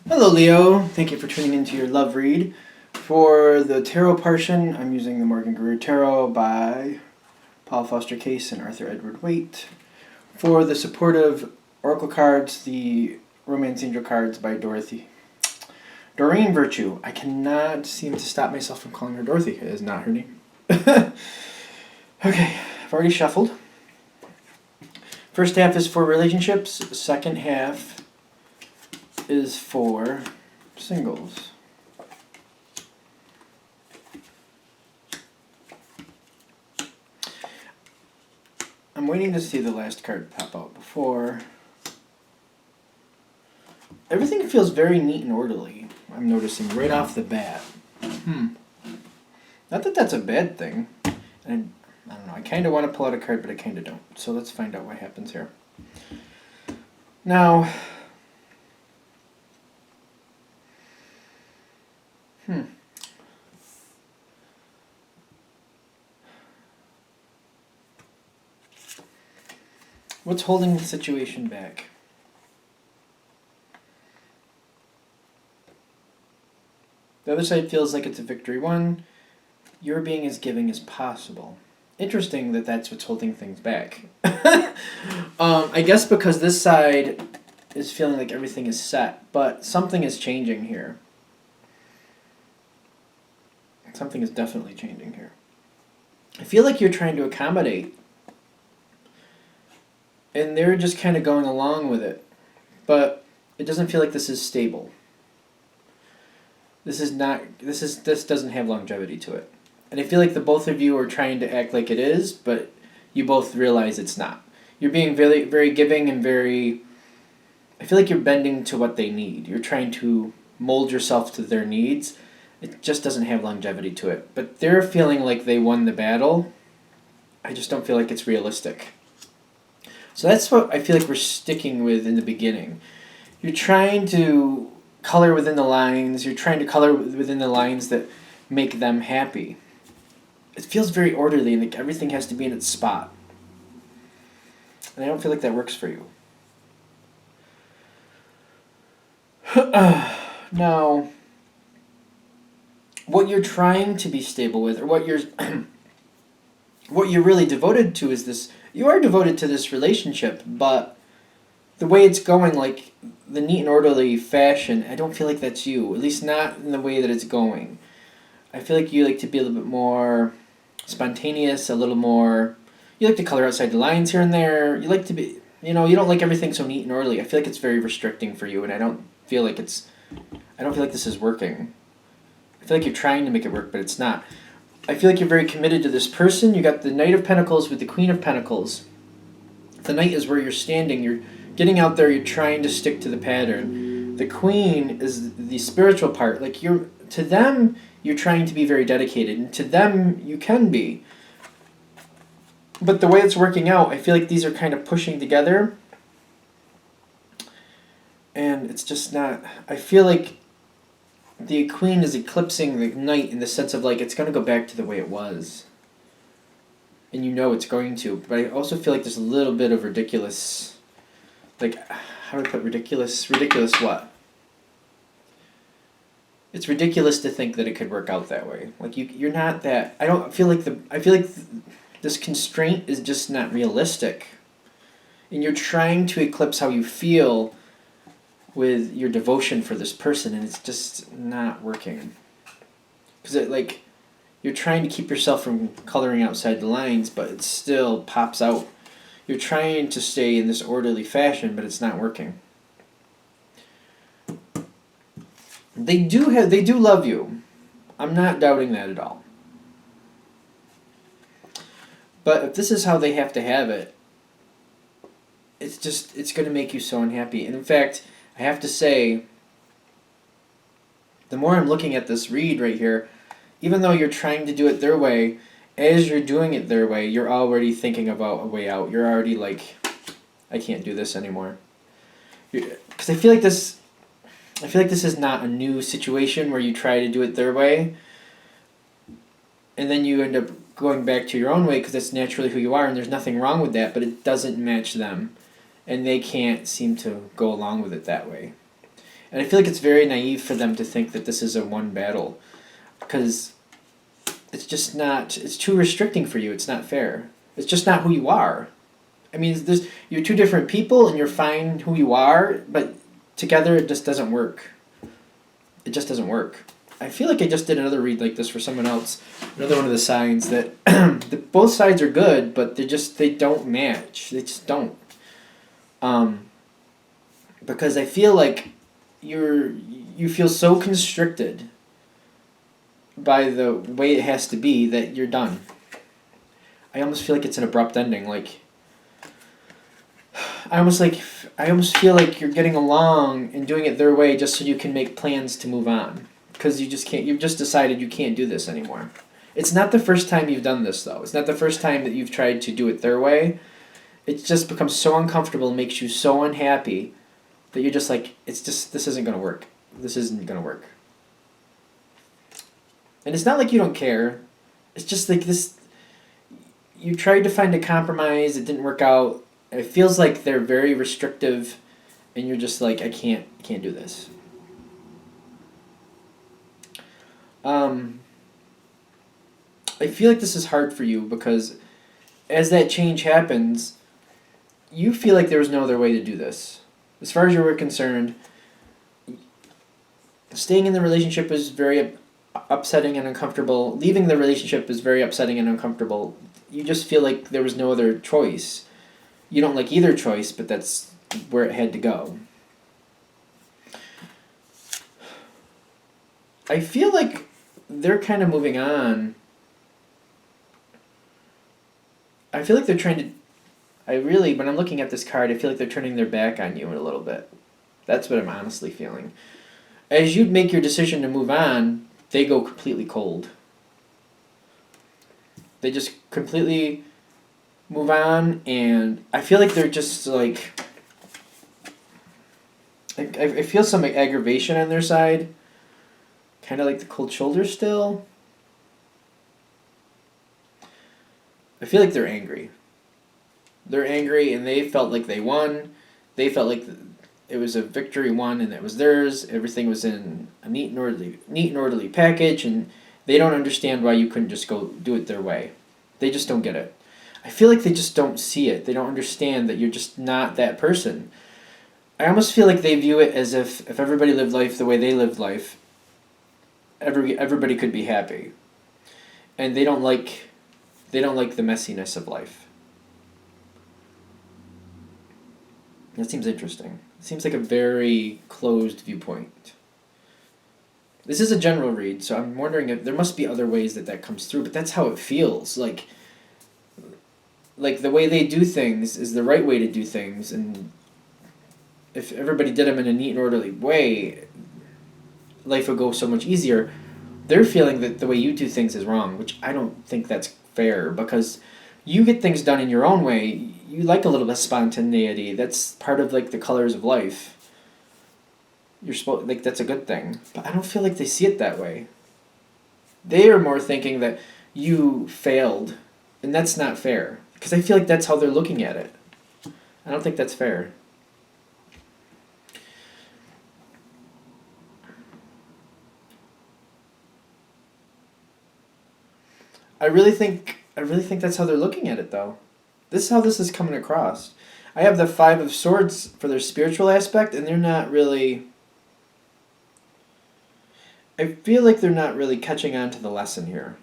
Hello, Leo. Thank you for tuning into your love read. For the tarot portion, I'm using the Morgan Greer Tarot by Paul Foster Case and Arthur Edward Waite. For the supportive oracle cards, the Romance Angel cards by Doreen Virtue. I cannot seem to stop myself from calling her Dorothy. It is not her name. Okay, I've already shuffled. First half is for relationships. Second half is for singles. I'm waiting to see the last card pop out before. Everything feels very neat and orderly, I'm noticing right off the bat. Not that that's a bad thing. And I don't know, I kind of want to pull out a card, but I kind of don't. So let's find out what happens here. Now, what's holding the situation back? The other side feels like it's a victory won. You're being as giving as possible. Interesting that that's what's holding things back. I guess because this side is feeling like everything is set, but something is changing here. Something is definitely changing here. I feel like you're trying to accommodate, and they're just kind of going along with it, but it doesn't feel like this is stable. This doesn't have longevity to it. And I feel like the both of you are trying to act like it is, but you both realize it's not. You're being very, very giving and very... I feel like you're bending to what they need. You're trying to mold yourself to their needs. It just doesn't have longevity to it. But they're feeling like they won the battle. I just don't feel like it's realistic. So that's what I feel like we're sticking with in the beginning. You're trying to color within the lines. You're trying to color within the lines that make them happy. It feels very orderly and like everything has to be in its spot. And I don't feel like that works for you. Now, what you're trying to be stable with, or what you're really devoted to is this. You are devoted to this relationship, but the way it's going, like the neat and orderly fashion, I don't feel like that's you. At least not in the way that it's going. I feel like you like to be a little bit more spontaneous, a little more... You like to color outside the lines here and there. You like to be... you don't like everything so neat and orderly. I feel like it's very restricting for you, and I don't feel like this is working. I feel like you're trying to make it work, but it's not. I feel like you're very committed to this person. You got the Knight of Pentacles with the Queen of Pentacles. The Knight is where you're standing. You're getting out there. You're trying to stick to the pattern. The Queen is the spiritual part. Like to them, you're trying to be very dedicated, and to them, you can be. But the way it's working out, I feel like these are kind of pushing together, and it's just not... I feel like the Queen is eclipsing the Knight in the sense of like it's going to go back to the way it was. And it's going to. But I also feel like there's a little bit of ridiculous... Like, how do I put ridiculous? Ridiculous what? It's ridiculous to think that it could work out that way. Like, you're not that... I feel like this constraint is just not realistic. And you're trying to eclipse how you feel with your devotion for this person, and it's just not working. Because you're trying to keep yourself from coloring outside the lines, but it still pops out. You're trying to stay in this orderly fashion, but it's not working. They do love you. I'm not doubting that at all. But if this is how they have to have it, it's going to make you so unhappy. And in fact, I have to say, the more I'm looking at this read right here, even though you're trying to do it their way, as you're doing it their way, you're already thinking about a way out. You're already like, I can't do this anymore. Because I feel like this is not a new situation where you try to do it their way, and then you end up going back to your own way because that's naturally who you are, and there's nothing wrong with that, but it doesn't match them, and they can't seem to go along with it that way. And I feel like it's very naive for them to think that this is a one battle, because it's just not. It's too restricting for you. It's not fair. It's just not who you are. I mean, you're two different people, and you're fine who you are, but together it just doesn't work. It just doesn't work. I feel like I just did another read like this for someone else. Another one of the signs that both sides are good, but they don't match. They just don't. Because I feel like you feel so constricted by the way it has to be that you're done. I almost feel like it's an abrupt ending. Like I almost feel like you're getting along and doing it their way just so you can make plans to move on. Because you just can't. You've just decided you can't do this anymore. It's not the first time you've done this though. It's not the first time that you've tried to do it their way. It just becomes so uncomfortable, makes you so unhappy that you're just like, this isn't gonna work. This isn't gonna work. And it's not like you don't care. It's just like this. You tried to find a compromise. It didn't work out. It feels like they're very restrictive, and you're just like, I can't do this. I feel like this is hard for you because as that change happens, you feel like there was no other way to do this. As far as you were concerned, staying in the relationship is very upsetting and uncomfortable. Leaving the relationship is very upsetting and uncomfortable. You just feel like there was no other choice. You don't like either choice, but that's where it had to go. I feel like they're kind of moving on. I feel like they're trying to... when I'm looking at this card, I feel like they're turning their back on you a little bit. That's what I'm honestly feeling. As you make your decision to move on, they go completely cold. They just completely move on, and I feel like they're just like... I feel some aggravation on their side. Kind of like the cold shoulder still. I feel like they're angry. They're angry, and they felt like they won. They felt like it was a victory won, and it was theirs. Everything was in a neat and orderly package, and they don't understand why you couldn't just go do it their way. They just don't get it. I feel like they just don't see it. They don't understand that you're just not that person. I almost feel like they view it as if everybody lived life the way they lived life, everybody could be happy. And they don't like the messiness of life. That seems interesting. It seems like a very closed viewpoint. This is a general read, so I'm wondering if there must be other ways that comes through, but that's how it feels. Like the way they do things is the right way to do things, and if everybody did them in a neat and orderly way, life would go so much easier. They're feeling that the way you do things is wrong, which I don't think that's fair, because you get things done in your own way. You like a little bit of spontaneity. That's part of the colors of life. You're supposed that's a good thing, but I don't feel like they see it that way. They are more thinking that you failed, and that's not fair, because I feel like that's how they're looking at it. I don't think that's fair. I really think that's how they're looking at it, though. This is how this is coming across. I have the 5 of Swords for their spiritual aspect, and they're not really... I feel like they're not really catching on to the lesson here.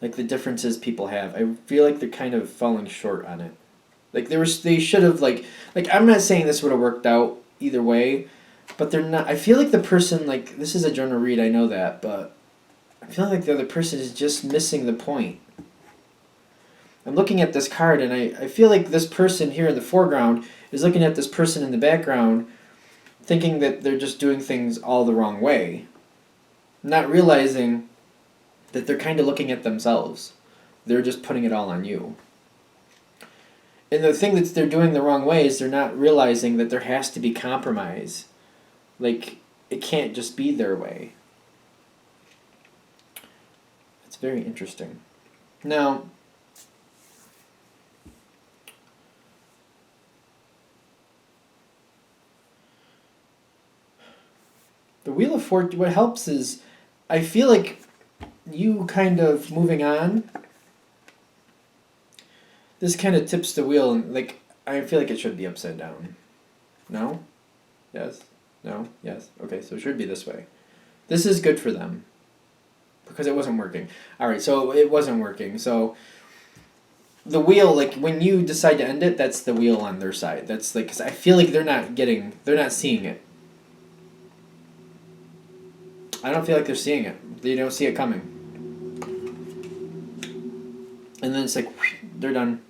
Like the differences people have. I feel like they're kind of falling short on it. Like they should have I'm not saying this would have worked out either way, but they're not... I feel like the person, this is a general read, I know that, but I feel like the other person is just missing the point. I'm looking at this card, and I feel like this person here in the foreground is looking at this person in the background, thinking that they're just doing things all the wrong way, not realizing that they're kind of looking at themselves. They're just putting it all on you. And the thing that they're doing the wrong way is they're not realizing that there has to be compromise. It can't just be their way. It's very interesting. Now, The Wheel of Fortune, what helps is, I feel like you kind of moving on, this kind of tips the wheel, and like, I feel like it should be upside down. No? Yes? No? Yes? Okay, so it should be this way. This is good for them. Because it wasn't working. Alright, so it wasn't working. So the wheel, like when you decide to end it, that's the wheel on their side. That's like, cause I feel like they're not seeing it. I don't feel like they're seeing it. They don't see it coming. And then it's like, they're done.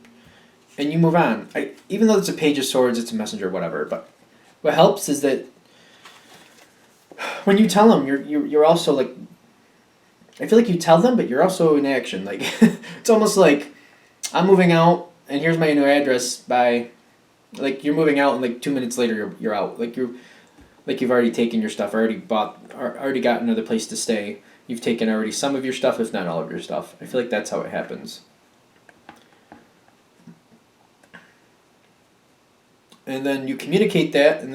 And you move on. Even though it's a Page of Swords, it's a Messenger, whatever. But what helps is that when you tell them, you're also like, I feel like you tell them, but you're also in action. Like it's almost like I'm moving out, and here's my new address. By, like you're moving out, and like 2 minutes later you're out. Like you've already taken your stuff, already got another place to stay. You've taken already some of your stuff, if not all of your stuff. I feel like that's how it happens. And then you communicate that, and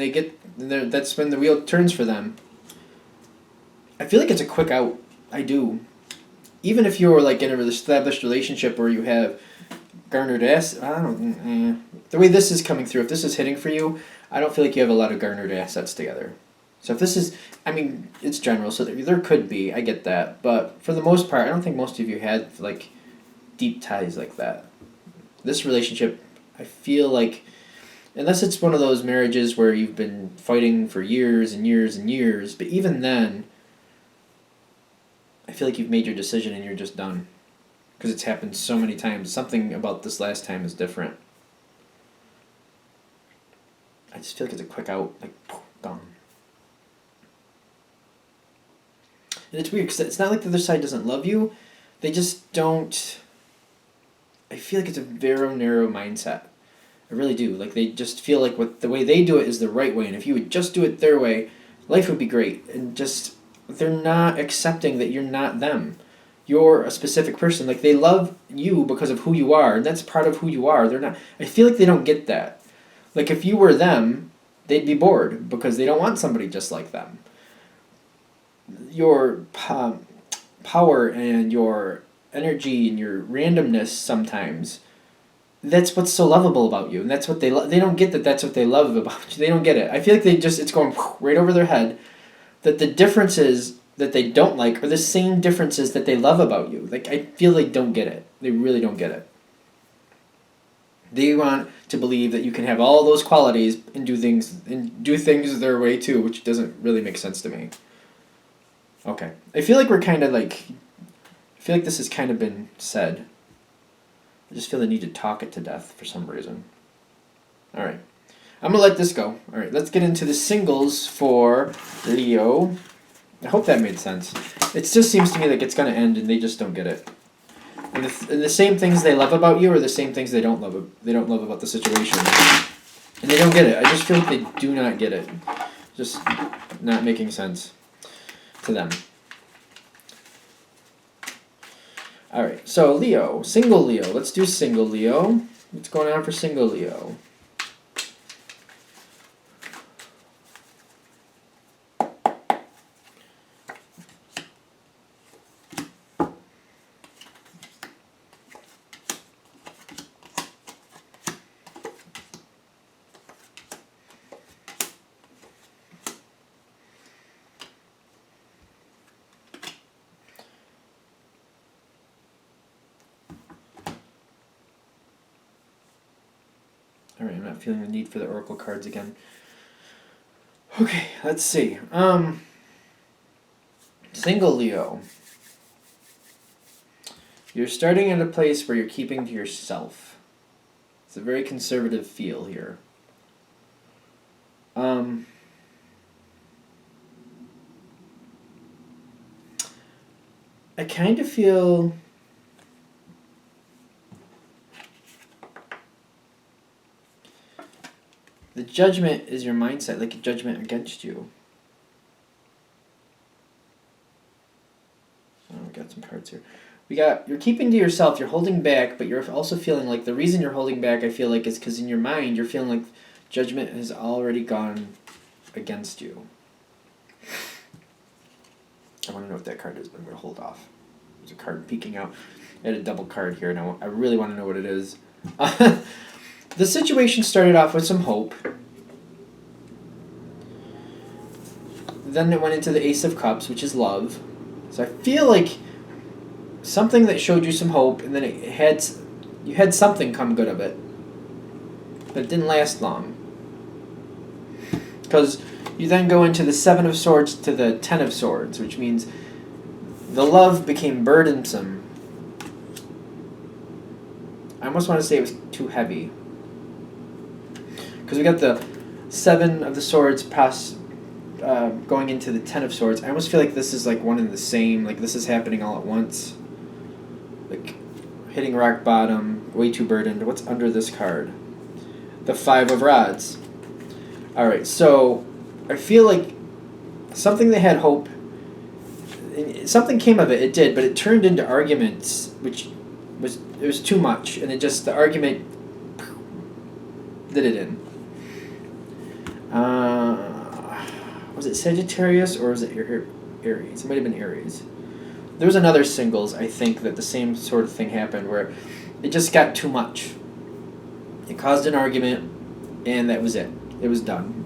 that's when the wheel turns for them. I feel like it's a quick out. I do. Even if you're like in an established relationship where you have garnered assets, the way this is coming through, if this is hitting for you, I don't feel like you have a lot of garnered assets together. So if this is, I mean, it's general, so there could be, I get that, but for the most part, I don't think most of you had like deep ties like that. This relationship, I feel like, unless it's one of those marriages where you've been fighting for years and years and years, but even then, I feel like you've made your decision and you're just done. Because it's happened so many times. Something about this last time is different. I just feel like it's a quick out, like, gone. And it's weird, because it's not like the other side doesn't love you. They just don't... I feel like it's a very narrow mindset. I really do. Like, they just feel like the way they do it is the right way. And if you would just do it their way, life would be great. And just... they're not accepting that you're not them. You're a specific person. Like, they love you because of who you are, and that's part of who you are. They're not... I feel like they don't get that. Like, if you were them, they'd be bored because they don't want somebody just like them. Your power and your energy and your randomness sometimes, that's what's so lovable about you, and that's what they don't get that that's what they love about you. They don't get it. I feel like it's going right over their head that the differences that they don't like are the same differences that they love about you. Like, I feel they don't get it. They really don't get it. They want to believe that you can have all those qualities and do things their way too, which doesn't really make sense to me. Okay. I feel like we're kind of like... I feel like this has kind of been said. I just feel the need to talk it to death for some reason. Alright. I'm going to let this go. Alright, let's get into the singles for Leo. I hope that made sense. It just seems to me like it's going to end and they just don't get it. And the same things they love about you are the same things they don't love about the situation. And they don't get it. I just feel like they do not get it. Just not making sense to them. Alright, so Leo. Single Leo. Let's do single Leo. What's going on for single Leo? Alright, I'm not feeling the need for the Oracle cards again. Okay, let's see. Single Leo. You're starting at a place where you're keeping to yourself. It's a very conservative feel here. I kind of feel... the judgment is your mindset, like a judgment against you. Oh, we got some cards here. You're keeping to yourself, you're holding back, but you're also feeling like the reason you're holding back, I feel like, is because in your mind you're feeling like judgment has already gone against you. I want to know what that card is, but I'm going to hold off. There's a card peeking out. I had a double card here, and I really want to know what it is. The situation started off with some hope. Then it went into the Ace of Cups, which is love. So I feel like something that showed you some hope, and then you had something come good of it. But it didn't last long. Because you then go into the Seven of Swords to the Ten of Swords, which means the love became burdensome. I almost want to say it was too heavy. Because we got the Seven of the Swords going into the Ten of Swords. I almost feel like this is like one and the same. Like this is happening all at once. Like hitting rock bottom, way too burdened. What's under this card? The Five of Rods. Alright, so I feel like something that had hope, something came of it, it did, but it turned into arguments, which was too much, and the argument did it in. Was it Sagittarius or was it Aries? It might have been Aries. There was another singles, I think, that the same sort of thing happened where it just got too much. It caused an argument, and that was it. It was done.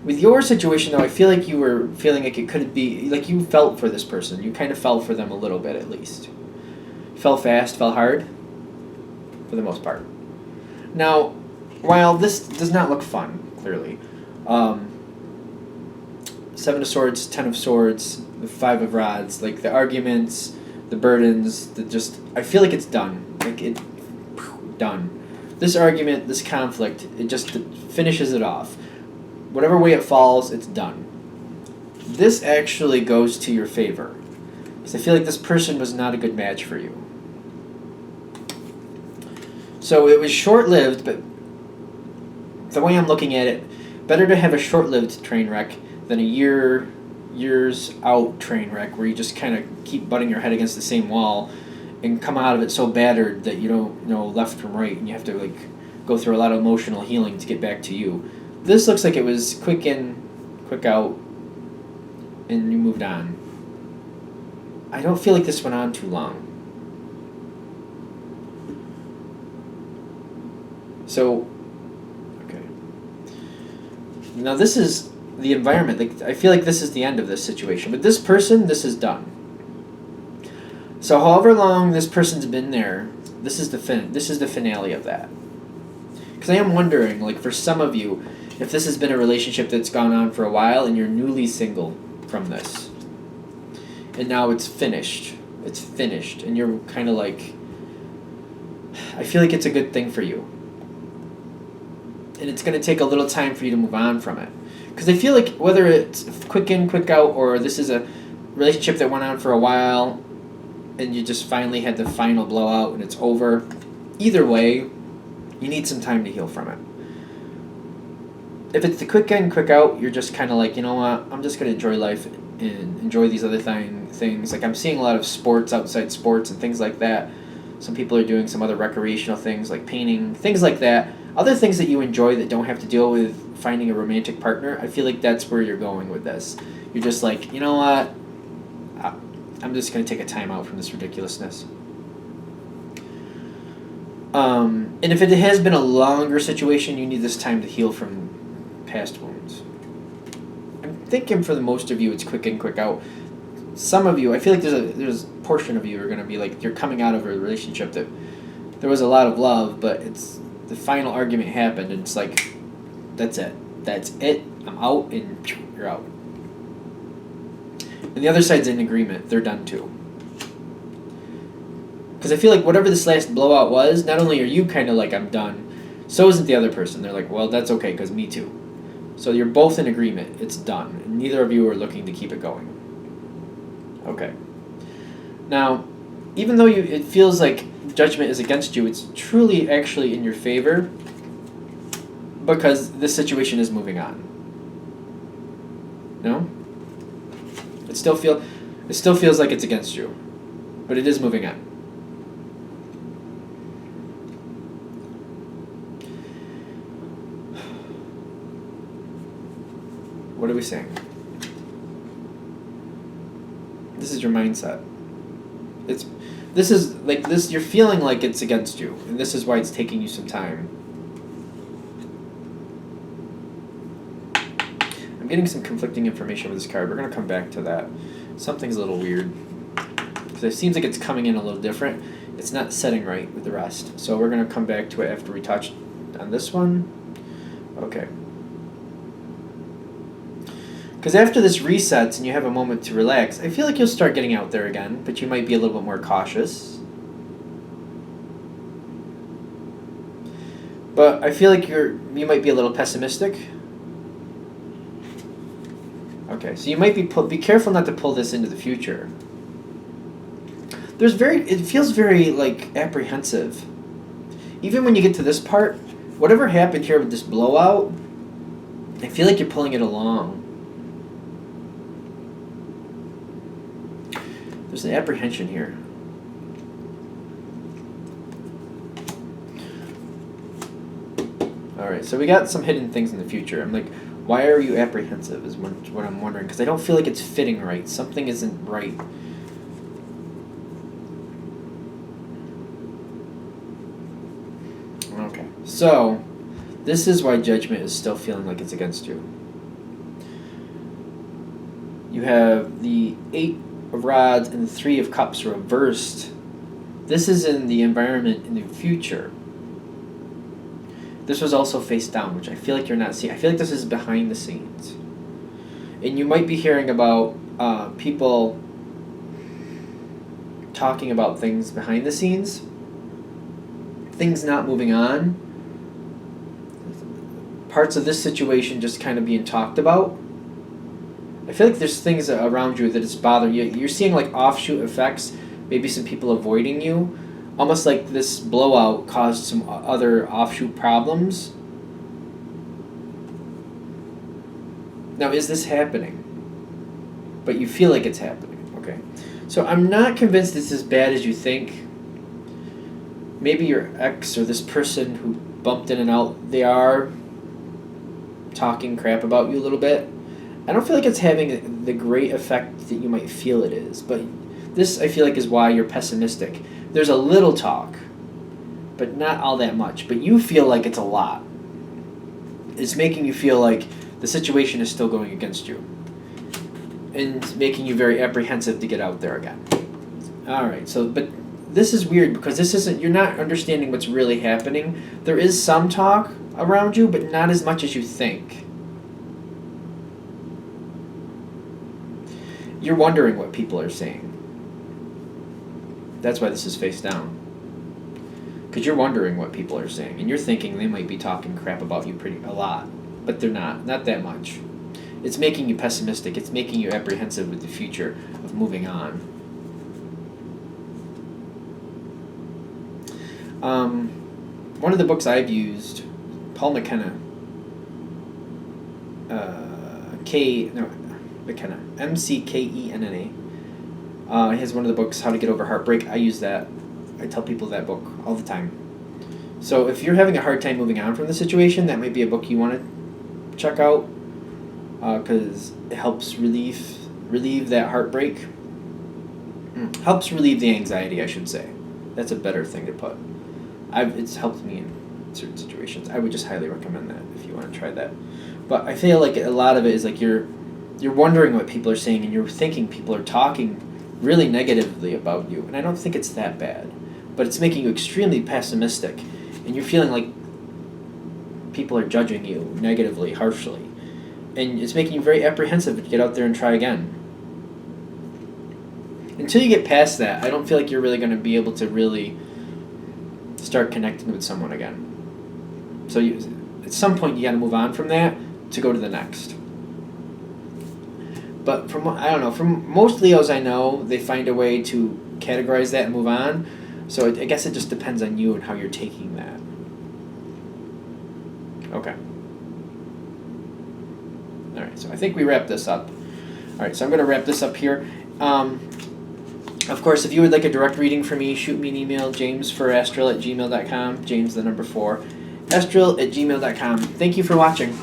With your situation, though, I feel like you were feeling like it could be, like you felt for this person. You kind of fell for them a little bit, at least. Fell fast, fell hard, for the most part. Now, while this does not look fun, clearly, Seven of Swords, Ten of Swords, the Five of Rods, like the arguments, the burdens, I feel like it's done. Done. This argument, this conflict, it just finishes it off. Whatever way it falls, it's done. This actually goes to your favor. Because I feel like this person was not a good match for you. So it was short-lived, but the way I'm looking at it, better to have a short-lived train wreck than a years out train wreck where you just kind of keep butting your head against the same wall and come out of it so battered that you don't know left from right, and you have to go through a lot of emotional healing to get back to you. This looks like it was quick in, quick out, and you moved on. I don't feel like this went on too long. So, okay. Now this is the environment. I feel like this is the end of this situation. But this person, this is done. So however long this person's been there, this is the finale of that. Because I am wondering, for some of you, if this has been a relationship that's gone on for a while and you're newly single from this. And now it's finished. It's finished. And you're kind of I feel like it's a good thing for you. And it's going to take a little time for you to move on from it. Because I feel like whether it's quick in, quick out, or this is a relationship that went on for a while and you just finally had the final blowout and it's over, either way, you need some time to heal from it. If it's the quick in, quick out, you're just kind of you know what, I'm just going to enjoy life and enjoy these other things. I'm seeing a lot of sports, outside sports, and things like that. Some people are doing some other recreational things like painting, things like that. Other things that you enjoy that don't have to deal with finding a romantic partner, I feel like that's where you're going with this. You're just you know what, I'm just going to take a time out from this ridiculousness. And if it has been a longer situation, you need this time to heal from past wounds. I'm thinking for the most of you, it's quick in, quick out. Some of you, I feel like there's a portion of you are going to be you're coming out of a relationship that there was a lot of love, but it's the final argument happened, and it's that's it. That's it. I'm out, and you're out. And the other side's in agreement. They're done too. Because I feel like whatever this last blowout was, not only are you kind of I'm done, so isn't the other person. They're well, that's okay, because me too. So you're both in agreement. It's done. And neither of you are looking to keep it going. Okay. Now, even though it feels like judgment is against you, it's truly actually in your favor because this situation is moving on. No? It still feels like it's against you, but it is moving on. What are we saying? This is your mindset. This is like this. You're feeling like it's against you, and this is why it's taking you some time. I'm getting some conflicting information with this card. We're gonna come back to that. Something's a little weird because it seems like it's coming in a little different. It's not setting right with the rest. So we're gonna come back to it after we touch on this one. Okay. Because after this resets and you have a moment to relax, I feel like you'll start getting out there again, but you might be a little bit more cautious. But I feel like you might be a little pessimistic. Okay, so you might be careful not to pull this into the future. It feels very like apprehensive. Even when you get to this part, whatever happened here with this blowout, I feel like you're pulling it along. There's an apprehension here. Alright, so we got some hidden things in the future. I'm like, why are you apprehensive is what I'm wondering. Because I don't feel like it's fitting right. Something isn't right. Okay, so this is why Judgment is still feeling like it's against you. You have the 8 of Rods and the 3 of Cups reversed. This is in the environment in the future. This was also face down, which I feel like you're not seeing. I feel like this is behind the scenes. And you might be hearing about people talking about things behind the scenes. Things not moving on. Parts of this situation just kind of being talked about. I feel like there's things around you that is bothering you. You're seeing like offshoot effects, maybe some people avoiding you. Almost like this blowout caused some other offshoot problems. Now, is this happening? But you feel like it's happening, okay? So I'm not convinced it's as bad as you think. Maybe your ex or this person who bumped in and out, they are talking crap about you a little bit. I don't feel like it's having the great effect that you might feel it is, but this I feel like is why you're pessimistic. There's a little talk, but not all that much. But you feel like it's a lot. It's making you feel like the situation is still going against you. And making you very apprehensive to get out there again. Alright, so, but this is weird because you're not understanding what's really happening. There is some talk around you, but not as much as you think. You're wondering what people are saying. That's why this is face down. Because you're wondering what people are saying, and you're thinking they might be talking crap about you a lot, but they're not that much. It's making you pessimistic. It's making you apprehensive with the future of moving on. One of the books I've used, Paul McKenna, McKenna, McKenna. He has one of the books, How to Get Over Heartbreak. I use that. I tell people that book all the time. So if you're having a hard time moving on from the situation, that might be a book you want to check out because it helps relieve that heartbreak. Helps relieve the anxiety, I should say. That's a better thing to put. It's helped me in certain situations. I would just highly recommend that if you want to try that. But I feel like a lot of it is like you're wondering what people are saying and you're thinking people are talking really negatively about you. And I don't think it's that bad. But it's making you extremely pessimistic. And you're feeling like people are judging you negatively, harshly. And it's making you very apprehensive to get out there and try again. Until you get past that, I don't feel like you're really going to be able to really start connecting with someone again. So at some point you got to move on from that to go to the next. But from most Leos I know, they find a way to categorize that and move on. So I guess it just depends on you and how you're taking that. Okay. Alright, so I think we wrapped this up. Alright, so I'm going to wrap this up here. Of course, if you would like a direct reading from me, shoot me an email, jamesforastral@gmail.com, James the number 4, astral@gmail.com. Thank you for watching.